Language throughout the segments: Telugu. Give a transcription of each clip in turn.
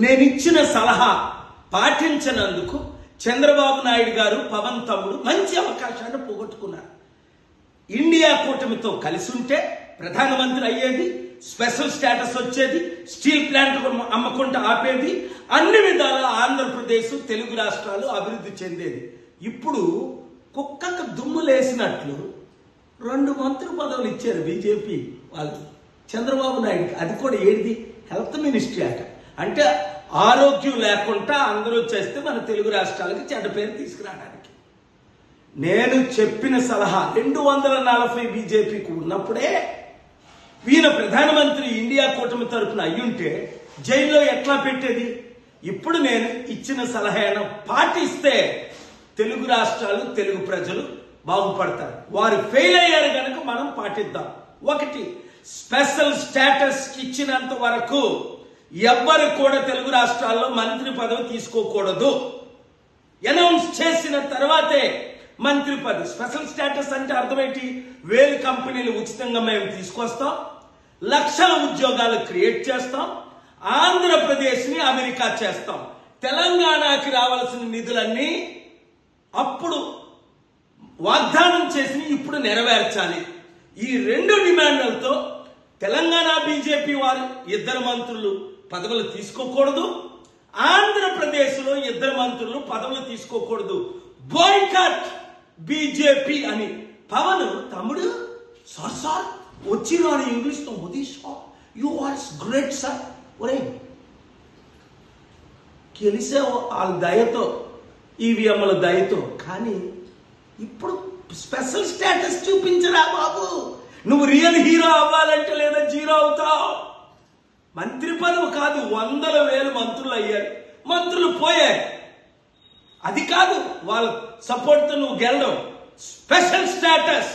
నేనిచ్చిన సలహా పాటించనందుకు చంద్రబాబు నాయుడు గారు పవన్ తమ్ముడు మంచి అవకాశాన్ని పోగొట్టుకున్నారు. ఇండియా కూటమితో కలిసి ఉంటే ప్రధానమంత్రి అయ్యేది, స్పెషల్ స్టేటస్ వచ్చేది, స్టీల్ ప్లాంట్ అమ్మకుండా ఆపేది, అన్ని విధాల ఆంధ్రప్రదేశ్ తెలుగు రాష్ట్రాలు అభివృద్ధి చెందేది. ఇప్పుడు కుక్కకు దుమ్ములేసినట్లు 2 మంత్రి పదవులు ఇచ్చారు బీజేపీ వాళ్ళు చంద్రబాబు నాయుడుకి. అది కూడా ఏది హెల్త్ మినిస్ట్రీ అట. అంటే ఆరోగ్యం లేకుండా అందరూ చేస్తే మన తెలుగు రాష్ట్రాలకి చెడ్డ పేరు తీసుకురావడానికి. నేను చెప్పిన సలహా 240 బీజేపీకి ఉన్నప్పుడే ఈయన ప్రధానమంత్రి ఇండియా కూటమి తరఫున అయ్యుంటే జైల్లో ఎట్లా పెట్టేది? ఇప్పుడు నేను ఇచ్చిన సలహా పాటిస్తే తెలుగు రాష్ట్రాలు తెలుగు ప్రజలు బాగుపడతారు. వారు ఫెయిల్ అయ్యారు కనుక మనం పాటిద్దాం. 1, స్పెషల్ స్టేటస్ ఇచ్చినంత వరకు ఎవ్వరు కూడా తెలుగు రాష్ట్రాల్లో మంత్రి పదవి తీసుకోకూడదు. అనౌన్స్ చేసిన తర్వాతే మంత్రి పదవి. స్పెషల్ స్టేటస్ అంటే అర్థం ఏంటి? 1000 కంపెనీలు ఉచితంగా మేము తీసుకొస్తాం, లక్షల ఉద్యోగాలు క్రియేట్ చేస్తాం, ఆంధ్రప్రదేశ్ని అమెరికా చేస్తాం, తెలంగాణకి రావాల్సిన నిధులన్నీ అప్పుడు వాగ్దానం చేసి ఇప్పుడు నెరవేర్చాలి. ఈ 2 డిమాండ్లతో తెలంగాణ బీజేపీ వారు 2 మంత్రులు పదవులు తీసుకోకూడదు, ఆంధ్రప్రదేశ్లో 2 మంత్రులు పదవులు తీసుకోకూడదు. బాయ్కాట్ బీజేపీ అని పవన్ తమ్ముడు సార్ వచ్చిన ఇంగ్లీష్తో Modi sir you are great sir. ఒరే గెలిసే వాళ్ళ దయతో, ఈవీఎంల దయతో. కానీ ఇప్పుడు స్పెషల్ స్టేటస్ చూపించరా బాబు. నువ్వు రియల్ హీరో అవ్వాలంటే లేదా జీరో అవుతావు. మంత్రి పదవి కాదు, 100,000 మంత్రులు అయ్యారు, మంత్రులు పోయారు. అది కాదు వాళ్ళ సపోర్ట్తో నువ్వు గెలడం. Special status.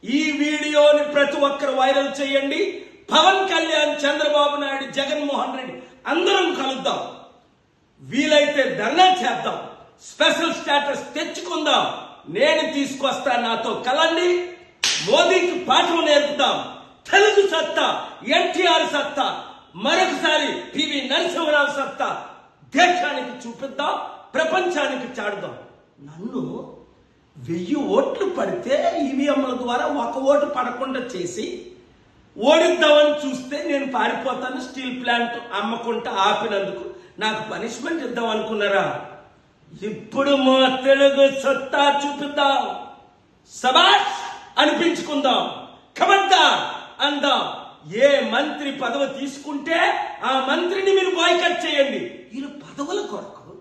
ఈ వీడియోని ప్రతి ఒక్కరు వైరల్ చేయండి. పవన్ కళ్యాణ్, చంద్రబాబు నాయుడు, జగన్మోహన్ రెడ్డి అందరం కలుద్దాం. వీలైతే ధర్నా చేద్దాం. స్పెషల్ స్టేటస్ తెచ్చుకుందాం. నేను తీసుకొస్తా, నాతో కలండి. మోదీకి పాఠం నేర్పుతాం. తెలుగు సత్తా, ఎన్టీఆర్ సత్తా, మరొకసారి పివి నరసింహరావు సత్తా దేశానికి చూపిద్దాం, ప్రపంచానికి చాడుదాం. నన్ను 1000 ఓట్లు పడితే ఈవీఎంల ద్వారా 1 ఓటు పడకుండా చేసి ఓడిద్దామని చూస్తే నేను పారిపోతాను. స్టీల్ ప్లాంట్ అమ్మకుండా ఆపినందుకు నాకు పనిష్మెంట్ ఇద్దాం అనుకున్నారా? ఇప్పుడు మా తెలుగు సత్తా చూపిద్దాం. సబాష్ అనిపించుకుందాం. ఖబర్దార్ అందాం. ఏ మంత్రి పదవి తీసుకుంటే ఆ మంత్రిని మీరు బాయ్కాట్ చేయండి. వీళ్ళు పదవుల కొరకు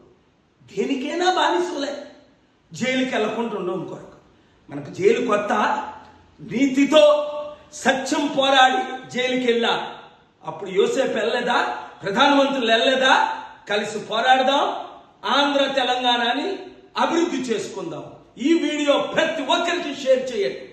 దేనికైనా బానిసలే. జైలుకి వెళ్లకుండా ఉండడం కొరకు. మనకు జైలు కొత్త. నీతితో సత్యం పోరాడి జైలుకి వెళ్ళా. అప్పుడు యోసేపు వెళ్ళలేదా? ప్రధానమంత్రులు వెళ్ళలేదా? కలిసి పోరాడదాం. ఆంధ్ర తెలంగాణని అభివృద్ధి చేసుకుందాం. ఈ వీడియో ప్రతి ఒక్కరికి షేర్ చేయండి.